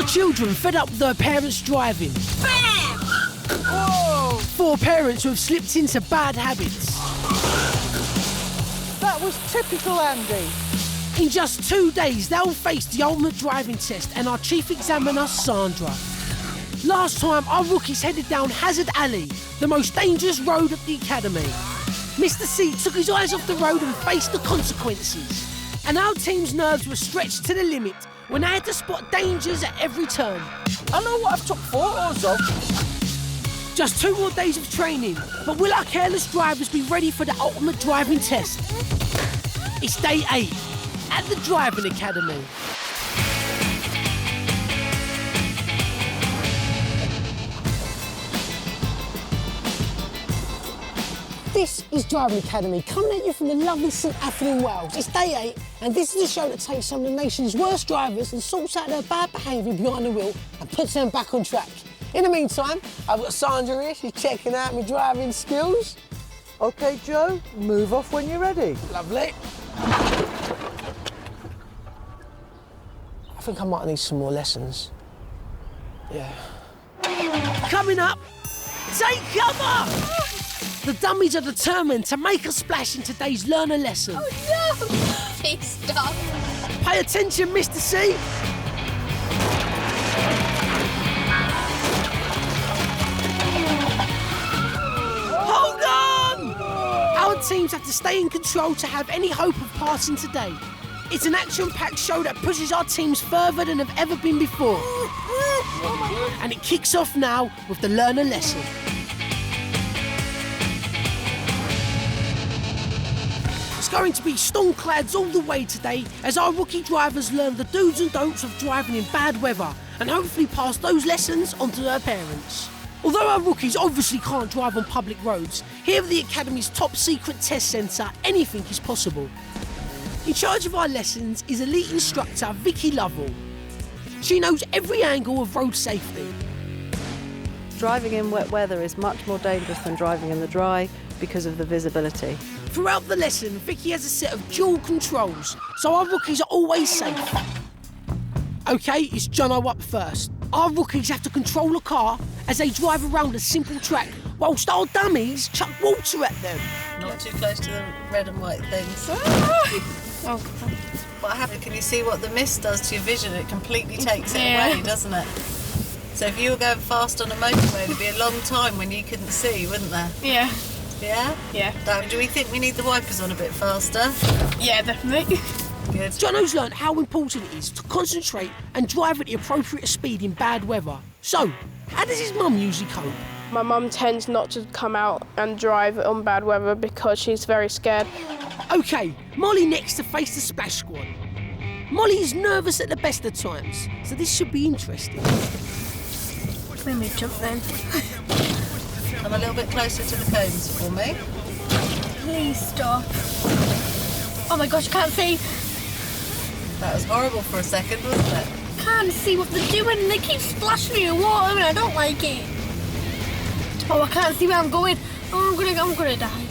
children fed up with their parents driving. Bam! Whoa! 4 parents who have slipped into bad habits. That was typical Andy. In just 2 days, they'll face the ultimate driving test and our chief examiner, Sandra. Last time, our rookies headed down Hazard Alley, the most dangerous road at the academy. Mr. C took his eyes off the road and faced the consequences. And our team's nerves were stretched to the limit when they had to spot dangers at every turn. I know what I've took photos of. Just 2 more days of training, but will our careless drivers be ready for the ultimate driving test? It's day 8 at the Driving Academy. This is Driving Academy, coming at you from the lovely St Athan, Wales. It's day 8, and this is a show that takes some of the nation's worst drivers and sorts out their bad behaviour behind the wheel and puts them back on track. In the meantime, I've got Sandra here, she's checking out my driving skills. OK, Joe, move off when you're ready. Lovely. I think I might need some more lessons. Yeah. Coming up, take cover! The dummies are determined to make a splash in today's learner lesson. Oh no! Please stop. Pay attention, Mr. C. Hold on! Our teams have to stay in control to have any hope of passing today. It's an action-packed show that pushes our teams further than have ever been before. And it kicks off now with the learner lesson. It's going to be stormclads all the way today as our rookie drivers learn the do's and don'ts of driving in bad weather and hopefully pass those lessons on to their parents. Although our rookies obviously can't drive on public roads, here at the Academy's top secret test centre, anything is possible. In charge of our lessons is elite instructor Vicky Lovell. She knows every angle of road safety. Driving in wet weather is much more dangerous than driving in the dry because of the visibility. Throughout the lesson, Vicky has a set of dual controls, so our rookies are always safe. OK, it's Jono up first. Our rookies have to control a car as they drive around a simple track, whilst our dummies chuck water at them. Not too close to the red and white things. Oh. What happened? Can you see what the mist does to your vision? It completely takes it away, doesn't it? So if you were going fast on a motorway, there'd be a long time when you couldn't see, wouldn't there? Yeah. Yeah? Yeah. Do we think we need the wipers on a bit faster? Yeah, definitely. Good. Jono's learnt how important it is to concentrate and drive at the appropriate speed in bad weather. So, how does his mum usually cope? My mum tends not to come out and drive on bad weather because she's very scared. OK, Molly next to face the splash squad. Molly is nervous at the best of times, so this should be interesting. Let me jump then. Come a little bit closer to the cones for me. Please stop. Oh my gosh, I can't see. That was horrible for a second, wasn't it? Can't see what they're doing. They keep splashing me in water and I don't like it. Oh, I can't see where I'm going. Oh, I'm gonna die.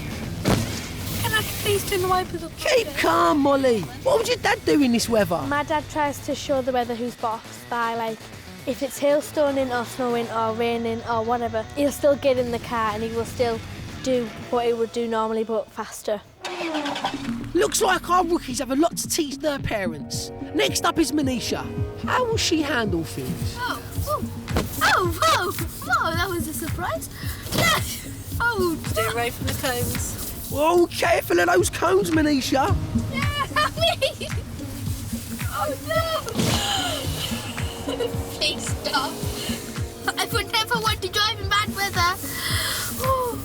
Can I please turn the wipers up? Keep calm, Molly. What would your dad do in this weather? My dad tries to show the weather who's boss by, like, if it's hailstoning or snowing or raining or whatever, he'll still get in the car and he will still do what he would do normally but faster. Looks like our rookies have a lot to teach their parents. Next up is Manisha. How will she handle things? Oh, that was a surprise. Oh, Stay away from the cones. Oh, careful of those cones, Manisha. please. Oh no. Please stop. I would never want to drive in bad weather. Oh.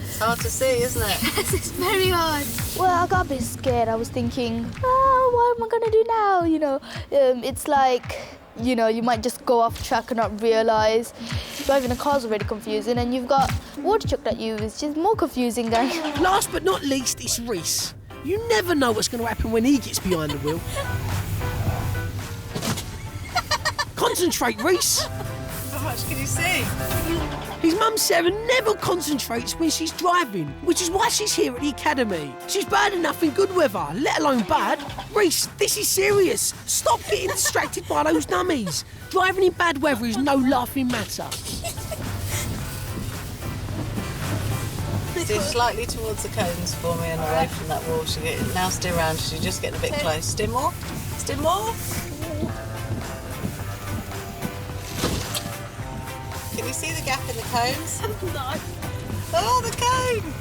It's hard to see, isn't it? Yes, it's very hard. Well, I got a bit scared. I was thinking, what am I going to do now? It's like, you might just go off track and not realise. Driving a car's already confusing and you've got water chucked at you. It's just more confusing then. Last but not least, it's Reese. You never know what's going to happen when he gets behind the wheel. Concentrate, Reese. How much can you see? His mum Sarah never concentrates when she's driving, which is why she's here at the academy. She's bad enough in good weather, let alone bad. Reese, this is serious. Stop getting distracted by those dummies. Driving in bad weather is no laughing matter. Steer slightly towards the cones for me and away from that wall. Now steer around, she's just getting a bit close. Steer more. Steer more. Can you see the gap in the cones? No, Oh, the cone!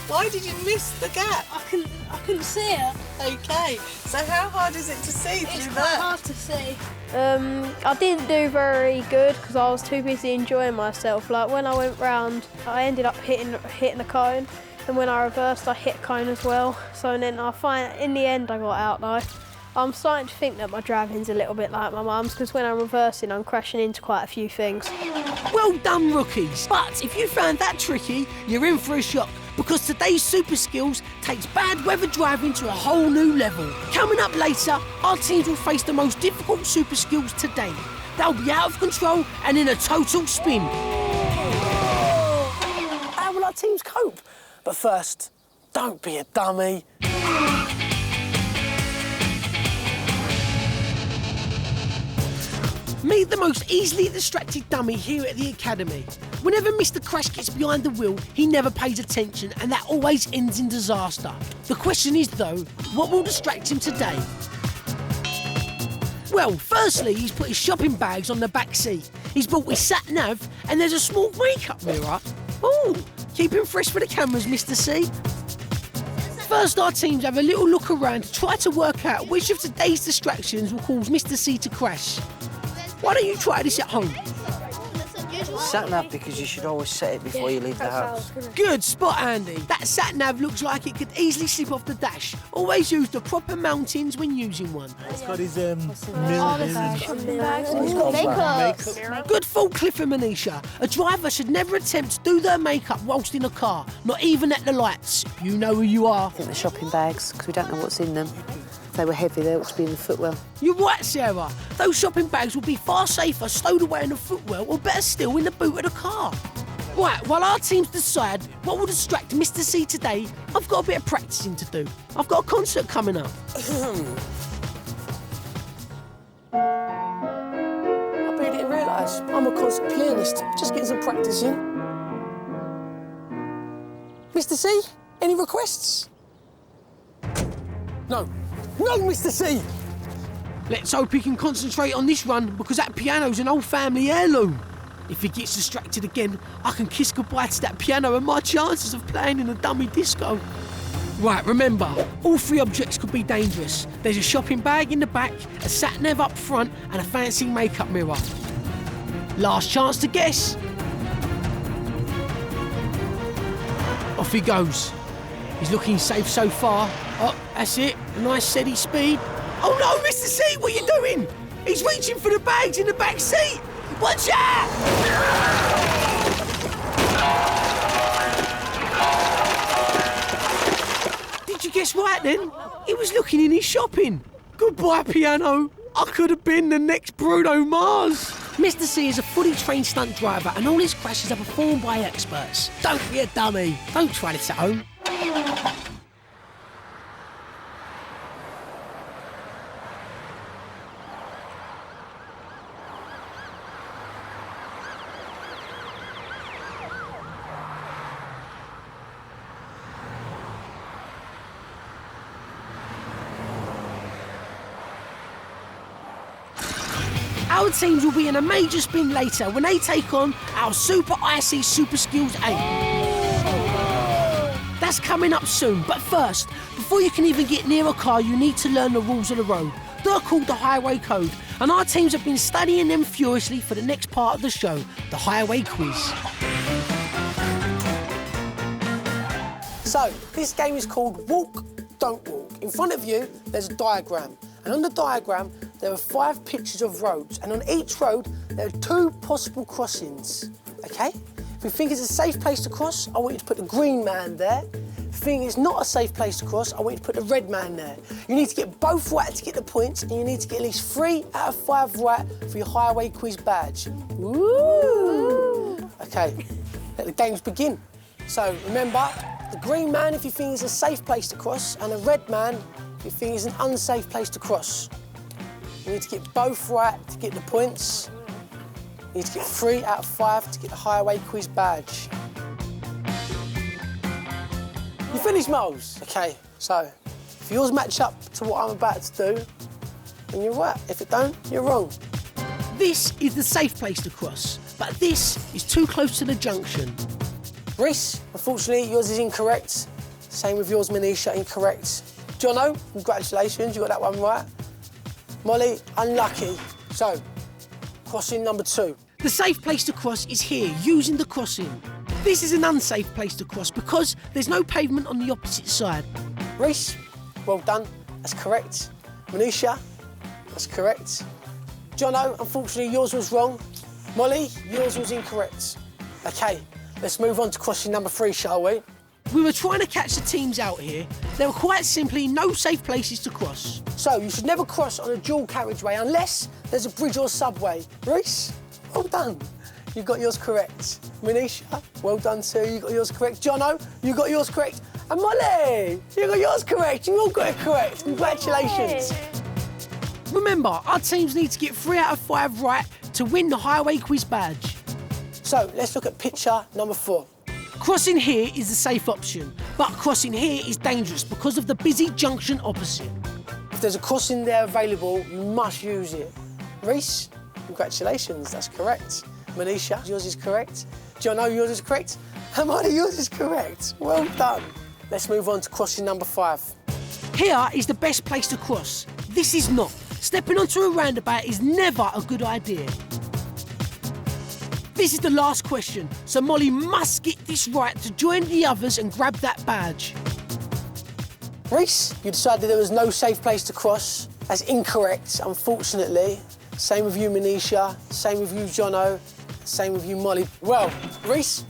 Why did you miss the gap? I couldn't see it. Okay, so how hard is it to see It's through quite that? hard to see. I didn't do very good because I was too busy enjoying myself. Like when I went round, I ended up hitting the cone, and when I reversed, I hit a cone as well. So then in the end, I got out though. I'm starting to think that my driving's a little bit like my mum's because when I'm reversing, I'm crashing into quite a few things. Well done, rookies. But if you found that tricky, you're in for a shock because today's super skills takes bad weather driving to a whole new level. Coming up later, our teams will face the most difficult super skills today. They'll be out of control and in a total spin. How will our teams cope? But first, don't be a dummy. Meet the most easily distracted dummy here at the academy. Whenever Mr. Crash gets behind the wheel, he never pays attention and that always ends in disaster. The question is though, what will distract him today? Well, firstly, he's put his shopping bags on the back seat. He's brought his sat-nav and there's a small makeup mirror. Ooh, keep him fresh for the cameras, Mr. C. First, our teams have a little look around to try to work out which of today's distractions will cause Mr. C to crash. Why don't you try this at home? Sat-nav because you should always set it before you leave the house. Good spot, Andy. That sat-nav looks like it could easily slip off the dash. Always use the proper mountings when using one. It's got his mirror. Makeup. Good thought, Cliff and Manisha. A driver should never attempt to do their makeup whilst in a car, not even at the lights. You know who you are. I think the shopping bags, because we don't know what's in them. If they were heavy, they ought to be in the footwell. You're right, Sarah. Those shopping bags would be far safer stowed away in the footwell or better still in the boot of the car. Right, while our teams decide what will distract Mr. C today, I've got a bit of practicing to do. I've got a concert coming up. I bet you didn't realise I'm a concert pianist. Just getting some practice in. Mr. C, any requests? No. No, Mr. C! Let's hope he can concentrate on this run because that piano's an old family heirloom. If he gets distracted again, I can kiss goodbye to that piano and my chances of playing in a dummy disco. Right, remember, all three objects could be dangerous. There's a shopping bag in the back, a sat-nav up front and a fancy makeup mirror. Last chance to guess. Off he goes. He's looking safe so far. Oh, that's it. A nice steady speed. Oh no, Mr. C, what are you doing? He's reaching for the bags in the back seat. Watch out! Did you guess right then? He was looking in his shopping. Goodbye, piano. I could have been the next Bruno Mars. Mr. C is a fully trained stunt driver and all his crashes are performed by experts. Don't be a dummy. Don't try this at home. Our teams will be in a major spin later when they take on our Super Icy Super Skills 8. That's coming up soon, but first, before you can even get near a car, you need to learn the rules of the road. They're called the Highway Code, and our teams have been studying them furiously for the next part of the show, the Highway Quiz. So, this game is called Walk, Don't Walk. In front of you, there's a diagram, and on the diagram, there are 5 pictures of roads, and on each road, there are 2 possible crossings, okay? If you think it's a safe place to cross, I want you to put the green man there. think it's not a safe place to cross, I want you to put the red man there. You need to get both right to get the points, and you need to get at least 3 out of 5 right for your highway quiz badge. Ooh. OK, let the games begin. So, remember, the green man if you think it's a safe place to cross, and the red man if you think it's an unsafe place to cross. You need to get both right to get the points. You need to get 3 out of 5 to get the highway quiz badge. You finished, Moles? OK, so if yours match up to what I'm about to do, then you're right. If it don't, you're wrong. This is the safe place to cross, but this is too close to the junction. Reese, unfortunately, yours is incorrect. Same with yours, Manisha, incorrect. Jono, congratulations, you got that one right. Molly, unlucky. So, crossing number 2. The safe place to cross is here, using the crossing. This is an unsafe place to cross because there's no pavement on the opposite side. Reese, well done, that's correct. Manisha, that's correct. Jono, unfortunately, yours was wrong. Molly, yours was incorrect. OK, let's move on to crossing number 3, shall we? We were trying to catch the teams out here. There were quite simply no safe places to cross. So you should never cross on a dual carriageway unless there's a bridge or subway. Reese, well done. You got yours correct. Manisha, well done too. You got yours correct. Jono, you got yours correct. And Molly, you got yours correct. You all got it correct. Congratulations. Remember, our teams need to get 3 out of 5 right to win the highway quiz badge. So let's look at picture number 4. Crossing here is the safe option, but crossing here is dangerous because of the busy junction opposite. If there's a crossing there available, you must use it. Reese, congratulations, that's correct. Manisha, yours is correct. Jono, yours is correct. Hermione, yours is correct. Well done. Let's move on to crossing number 5. Here is the best place to cross. This is not. Stepping onto a roundabout is never a good idea. This is the last question, so Molly must get this right to join the others and grab that badge. Reese, you decided there was no safe place to cross. That's incorrect, unfortunately. Same with you, Manisha. Same with you, Jono. Same with you, Molly. Well, Reese,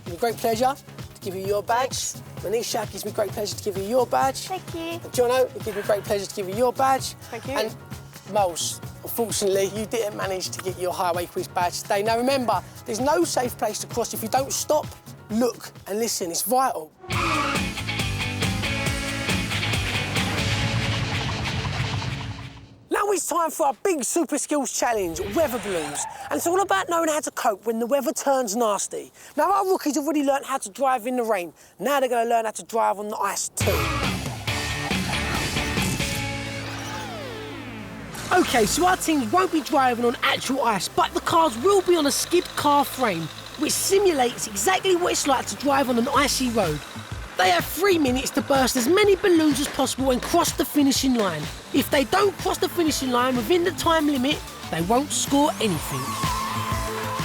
it's a great pleasure to give you your badge. Manisha, it gives me great pleasure to give you your badge. Thank you. And Jono, it gives me great pleasure to give you your badge. Thank you. And Moles, unfortunately, you didn't manage to get your highway quiz badge today. Now remember, there's no safe place to cross if you don't stop, look and listen. It's vital. Now it's time for our big super skills challenge, weather balloons. And it's all about knowing how to cope when the weather turns nasty. Now our rookies have already learned how to drive in the rain. Now they're going to learn how to drive on the ice too. OK, so our teams won't be driving on actual ice, but the cars will be on a skid car frame, which simulates exactly what it's like to drive on an icy road. They have 3 minutes to burst as many balloons as possible and cross the finishing line. If they don't cross the finishing line within the time limit, they won't score anything.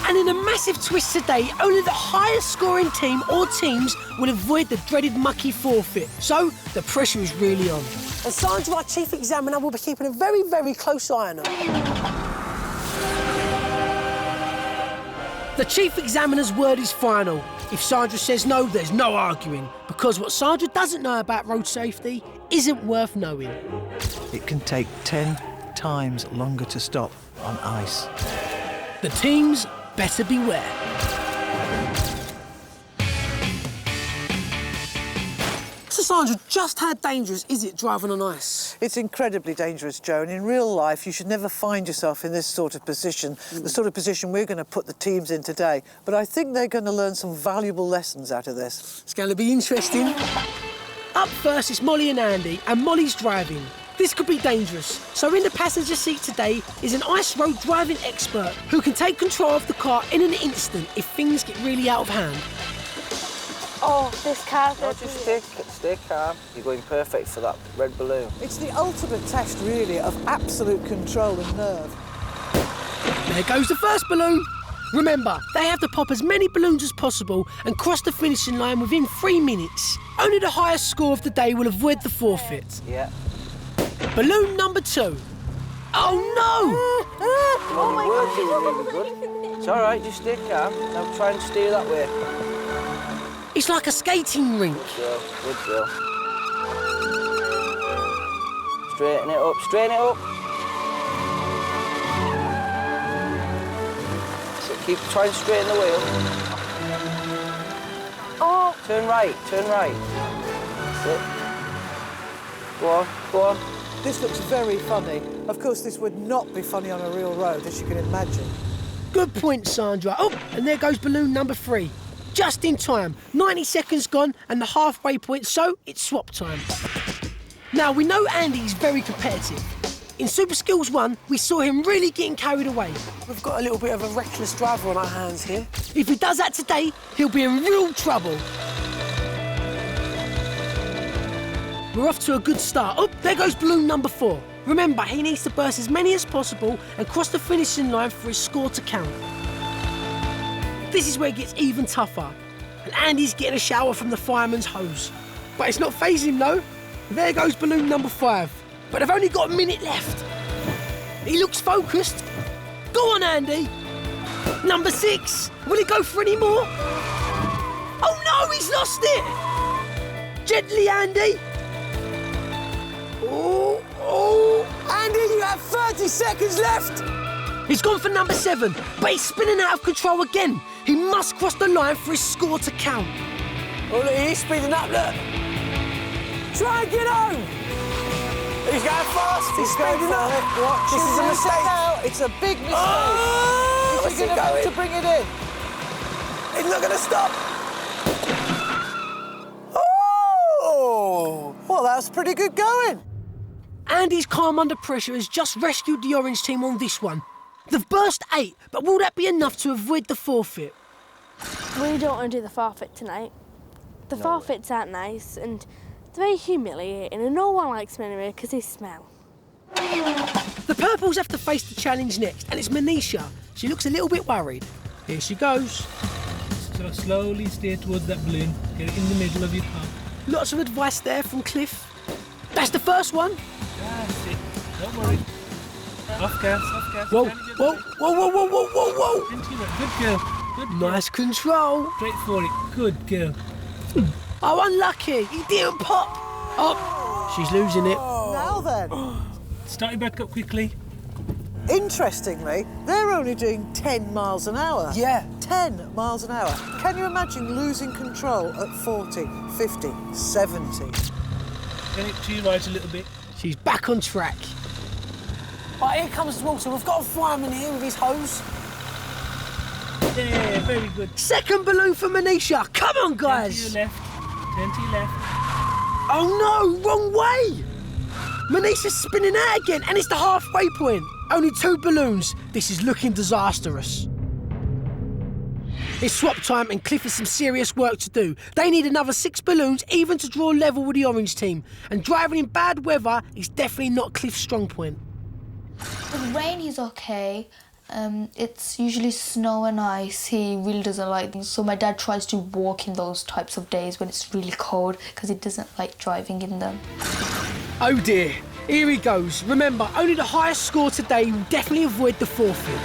And in a massive twist today, only the highest scoring team or teams will avoid the dreaded mucky forfeit. So the pressure is really on. And Sandra, our chief examiner, will be keeping a very, very close eye on them. The chief examiner's word is final. If Sandra says no, there's no arguing, because what Sandra doesn't know about road safety isn't worth knowing. It can take 10 times longer to stop on ice. The teams better beware. So Sandra, just how dangerous is it driving on ice? It's incredibly dangerous, Joe, and in real life you should never find yourself in this sort of position, the sort of position we're going to put the teams in today. But I think they're going to learn some valuable lessons out of this. It's going to be interesting. Up first is Molly and Andy, and Molly's driving. This could be dangerous, so in the passenger seat today is an ice road driving expert who can take control of the car in an instant if things get really out of hand. Oh, this car. No, just stay calm. You're going perfect for that red balloon. It's the ultimate test, really, of absolute control and nerve. There goes the first balloon. Remember, they have to pop as many balloons as possible and cross the finishing line within 3 minutes. Only the highest score of the day will avoid the forfeit. Yeah. Balloon number 2. Oh, no! Oh, my God. Really good. It's all right, just stay calm. Now try and steer that way. It's like a skating rink. Good girl. Straighten it up, straighten it up. So keep trying to straighten the wheel. Oh! Turn right, turn right. That's it. Go on, go on. This looks very funny. Of course, this would not be funny on a real road, as you can imagine. Good point, Sandra. Oh, and there goes balloon number 3. Just in time. 90 seconds gone and the halfway point, so it's swap time. Now, we know Andy's very competitive. In Super Skills 1, we saw him really getting carried away. We've got a little bit of a reckless driver on our hands here. If he does that today, he'll be in real trouble. We're off to a good start. Oh, there goes balloon number 4. Remember, he needs to burst as many as possible and cross the finishing line for his score to count. This is where it gets even tougher. And Andy's getting a shower from the fireman's hose. But it's not fazing him, though. There goes balloon number 5. But they've only got a minute left. He looks focused. Go on, Andy. Number 6. Will he go for any more? Oh, no, he's lost it. Gently, Andy. Oh. Andy, you have 30 seconds left. He's gone for number 7, but he's spinning out of control again. He must cross the line for his score to count. Oh, look, he's speeding up, look. Try and get home. He's going fast. He's speeding up. Watch. This is a mistake. Now. It's a big mistake. Oh, Is he going to be able to bring it in? He's not going to stop. Oh! Well, that's pretty good going. Andy's calm under pressure has just rescued the orange team on this one. They've burst 8, but will that be enough to avoid the forfeit? We don't want to do the forfeit tonight. The forfeits aren't nice and they're very humiliating and no one likes them anyway because they smell. The purples have to face the challenge next, and it's Manisha. She looks a little bit worried. Here she goes. So slowly steer towards that balloon. Get it in the middle of your palm. Lots of advice there from Cliff. That's the first one. That's it. Don't worry. Off gas, off gas. Whoa, whoa, whoa, whoa, whoa, whoa, whoa, whoa. Into it. Good girl. Good girl. Nice control. Straight for it. Good girl. Oh, unlucky. He didn't pop. Oh, she's losing it. Now then. Start it back up quickly. Interestingly, they're only doing 10 miles an hour. Yeah. 10 miles an hour. Can you imagine losing control at 40, 50, 70? Get it to your right a little bit. She's back on track. Right, here comes Walter. We've got a fireman here with his hose. There, very good. Second balloon for Manisha. Come on, guys. Turn to your left. Turn to your left. Oh, no, wrong way. Manisha's spinning out again, and it's the halfway point. Only 2 balloons. This is looking disastrous. It's swap time and Cliff has some serious work to do. They need another 6 balloons even to draw level with the orange team. And driving in bad weather is definitely not Cliff's strong point. With rain, he's okay. It's usually snow and ice. He really doesn't like them. So my dad tries to walk in those types of days when it's really cold because he doesn't like driving in them. Oh dear, here he goes. Remember, only the highest score today will definitely avoid the forfeit.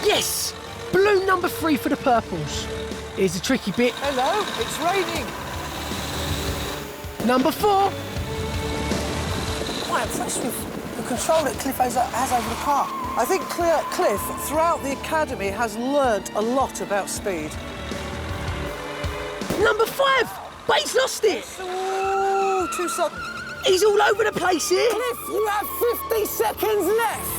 Yes! Balloon number 3 for the purples. Here's the tricky bit. Hello, it's raining. Number 4. Quite impressed with the control that Cliff has over the car. I think Cliff, throughout the academy, has learnt a lot about speed. Number 5, but he's lost it. Ooh, too sudden. He's all over the place here. Cliff, you have 50 seconds left.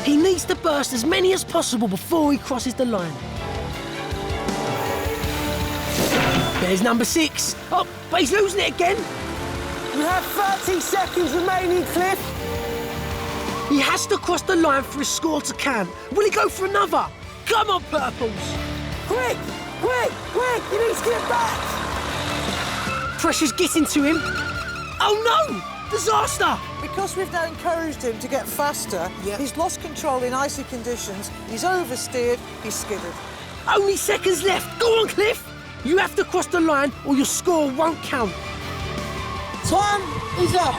He needs to burst as many as possible before he crosses the line. There's number 6. Oh, but he's losing it again. You have 30 seconds remaining, Cliff. He has to cross the line for his score to count. Will he go for another? Come on, purples. Quick, quick, quick, you need to get back. Pressure's getting to him. Oh no, disaster. Because we've now encouraged him to get faster, he's lost control in icy conditions, he's oversteered, he's skidded. Only seconds left. Go on, Cliff. You have to cross the line or your score won't count. Time is up.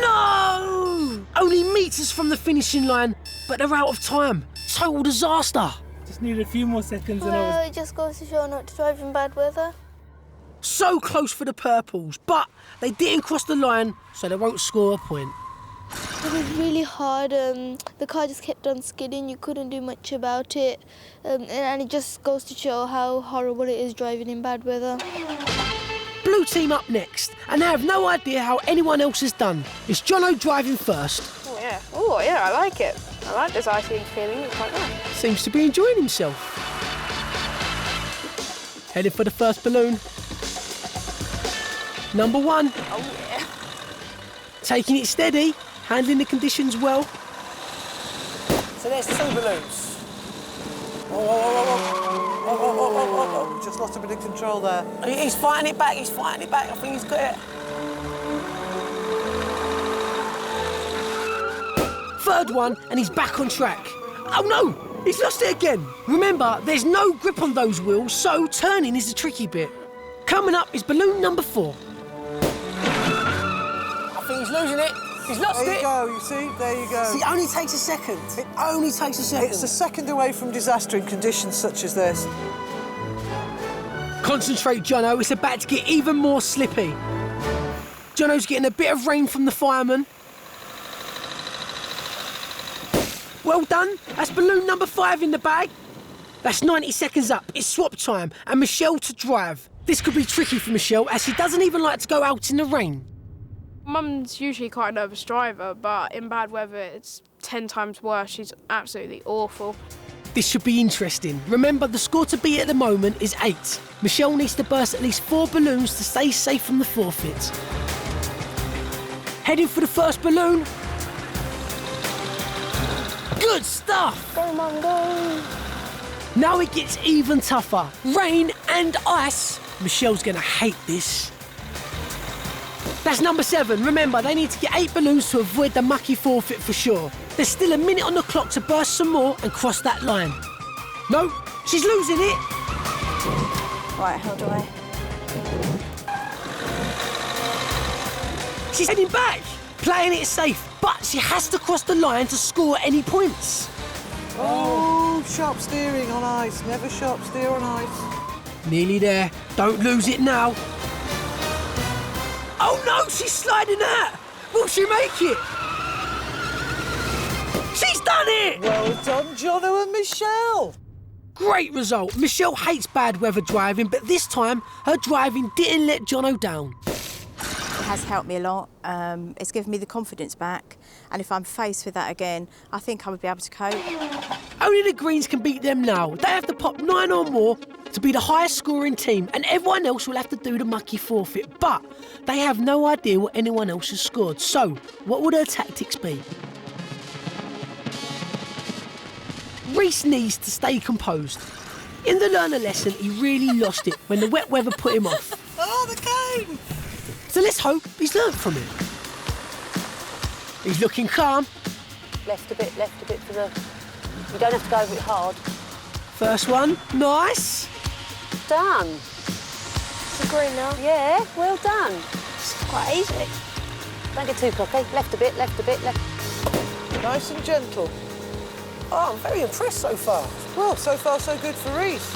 No! Only metres from the finishing line, but they're out of time. Total disaster. Just need a few more seconds and I was... Well, it just goes to show not to drive in bad weather. So close for the purples, but they didn't cross the line, so they won't score a point. It was really hard. The car just kept on skidding. You couldn't do much about it. And it just goes to show how horrible it is driving in bad weather. Blue team up next, and they have no idea how anyone else has done. It's Jono driving first. Oh yeah, I like it. I like this icy feeling, it's quite nice. Seems to be enjoying himself. Headed for the first balloon. Number 1. Oh yeah. Taking it steady, handling the conditions well. So there's 2 balloons. Oh, just lost a bit of control there. He's fighting it back, I think he's got it. Third one, and he's back on track. Oh no, he's lost it again. Remember, there's no grip on those wheels, so turning is the tricky bit. Coming up is balloon number 4. I think he's losing it. He's lost There it. you go, you see? There you go. See, it only takes a second. It only takes a second. It's a second away from disaster in conditions such as this. Concentrate, Jono, it's about to get even more slippy. Jono's getting a bit of rain from the fireman. Well done, that's balloon number 5 in the bag. That's 90 seconds up, it's swap time, and Michelle to drive. This could be tricky for Michelle, as she doesn't even like to go out in the rain. Mum's usually quite a nervous driver, but in bad weather it's 10 times worse. She's absolutely awful. This should be interesting. Remember, the score to beat at the moment is 8. Michelle needs to burst at least 4 balloons to stay safe from the forfeit. Heading for the first balloon. Good stuff! Go, Mum, go. Now it gets even tougher. Rain and ice. Michelle's gonna hate this. That's number 7. Remember, they need to get 8 balloons to avoid the mucky forfeit for sure. There's still a minute on the clock to burst some more and cross that line. No, she's losing it. Right, how do I? She's heading back, playing it safe, but she has to cross the line to score any points. Oh, sharp steering on ice. Never sharp steer on ice. Nearly there. Don't lose it now. Oh no, she's sliding out. Will she make it? She's done it! Well done, Jono and Michelle. Great result. Michelle hates bad weather driving, but this time her driving didn't let Jono down. It has helped me a lot. It's given me the confidence back, and if I'm faced with that again, I think I would be able to cope. Only the Greens can beat them now. They have to pop 9 or more to be the highest scoring team, and everyone else will have to do the mucky forfeit. But they have no idea what anyone else has scored. So, what would their tactics be? Reese needs to stay composed. In the learner lesson, he really lost it when the wet weather put him off. Oh, the cone! So let's hope he's learnt from it. He's looking calm. Left a bit for the... You don't have to go over it hard. First one, nice. Done. It's a green now. Yeah, well done. It's quite easy. Don't get too cocky. Left a bit, left. Nice and gentle. Oh, I'm very impressed so far. Well, so far so good for Reese.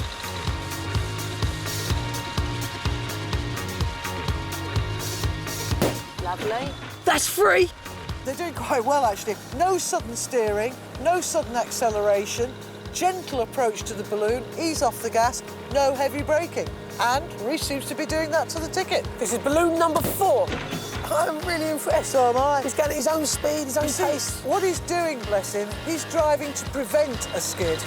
Lovely. That's 3. They're doing quite well, actually. No sudden steering, no sudden acceleration, gentle approach to the balloon, ease off the gas, no heavy braking. And Reese seems to be doing that to the ticket. This is balloon number 4. I'm really impressed. So am I. He's going at his own speed, his own pace. What he's doing, bless him, he's driving to prevent a skid.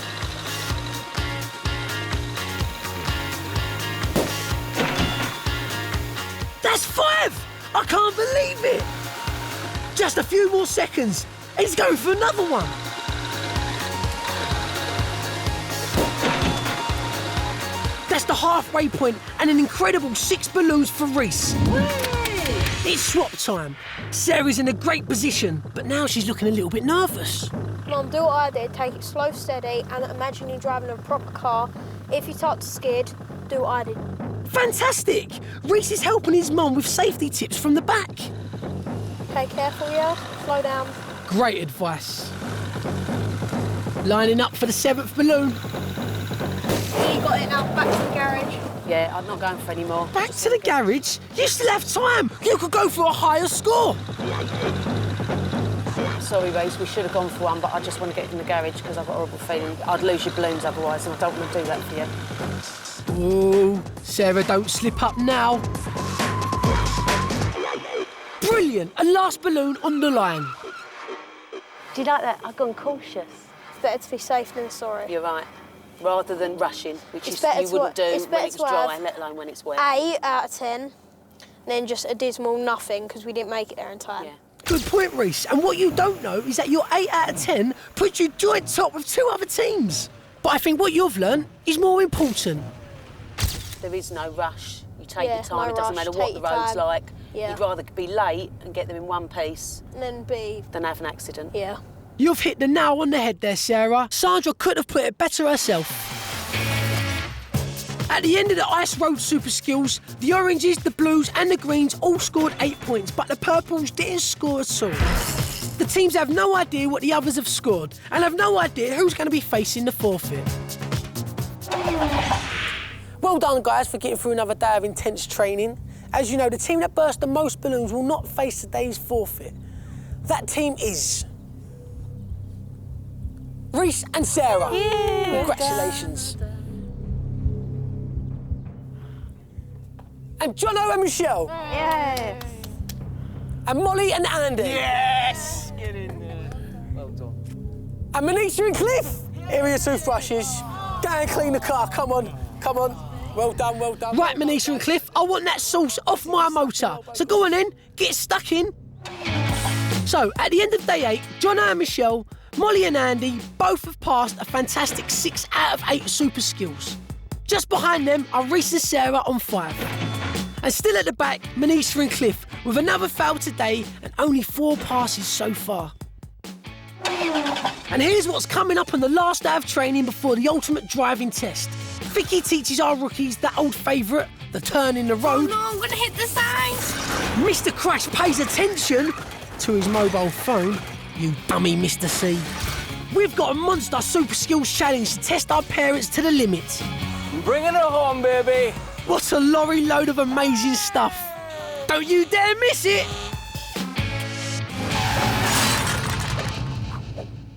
That's 5! I can't believe it! Just a few more seconds. He's going for another one. That's the halfway point and an incredible 6 balloons for Reese. It's swap time. Sarah's in a great position, but now she's looking a little bit nervous. Mum, do what I did. Take it slow, steady, and imagine you're driving a proper car. If you start to skid, do what I did. Fantastic! Reese is helping his mum with safety tips from the back. Okay, careful, yeah? Slow down. Great advice. Lining up for the 7th balloon. You got it now, back to the garage. Yeah, I'm not going for any more. Back to the garage? You still have time. You could go for a higher score. Sorry, Reece, we should have gone for one, but I just want to get it in the garage because I've got a horrible feeling I'd lose your balloons otherwise, and I don't want to do that for you. Ooh, Sarah, don't slip up now. Brilliant, a last balloon on the line. Do you like that? I've gone cautious. It's better to be safe than sorry. You're right. Rather than rushing, which It's is better you to wouldn't do it's when better it's to dry, have let alone when it's wet. 8 out of 10, and then just a dismal nothing because we didn't make it there in time. Yeah. Good point, Reese. And what you don't know is that your 8 out of 10 puts you joint top with 2 other teams. But I think what you've learned is more important. There is no rush. You take Yeah, your time. no It doesn't rush, matter what take the your road's time. like. Yeah. You'd rather be late and get them in one piece And then B. than have an accident. Yeah. You've hit the nail on the head there, Sarah. Sandra could have put it better herself. At the end of the Ice Road Super Skills, the oranges, the blues and the greens all scored 8 points, but the purples didn't score at all. The teams have no idea what the others have scored and have no idea who's going to be facing the forfeit. Well done, guys, for getting through another day of intense training. As you know, the team that burst the most balloons will not face today's forfeit. That team is Reese and Sarah. Yeah. Congratulations. And Jono and Michelle. Yes. And Molly and Andy. Yes! Get in there. Well done. And Manisha and Cliff. Here are your toothbrushes. Go and clean the car. Come on. Come on. Well done, well done. Right, Manisha and Cliff, I want that sauce off my motor. So go on then, get stuck in. So, at the end of day 8, Jono and Michelle, Molly and Andy both have passed a fantastic 6 out of 8 super skills. Just behind them are Reese and Sarah on 5. And still at the back, Manisha and Cliff with another foul today and only 4 passes so far. And here's what's coming up on the last day of training before the ultimate driving test. Vicky teaches our rookies that old favourite, the turn in the road. Oh no, I'm gonna hit the signs. Mr. Crash pays attention to his mobile phone. You dummy, Mr. C. We've got a monster super skills challenge to test our parents to the limit. Bringing it home, baby. What a lorry load of amazing stuff. Don't you dare miss it.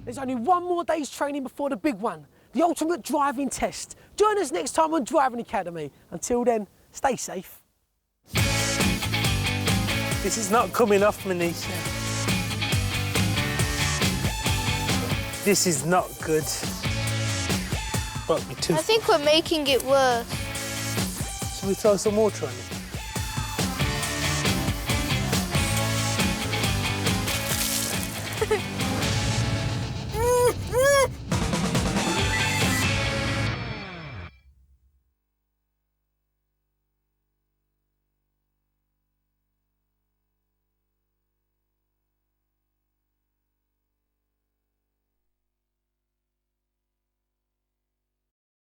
There's only one more day's training before the big one, the ultimate driving test. Join us next time on Driving Academy. Until then, stay safe. This is not coming off, Manisha. This is not good. But me too. I think we're making it worse. Should we throw some water on it?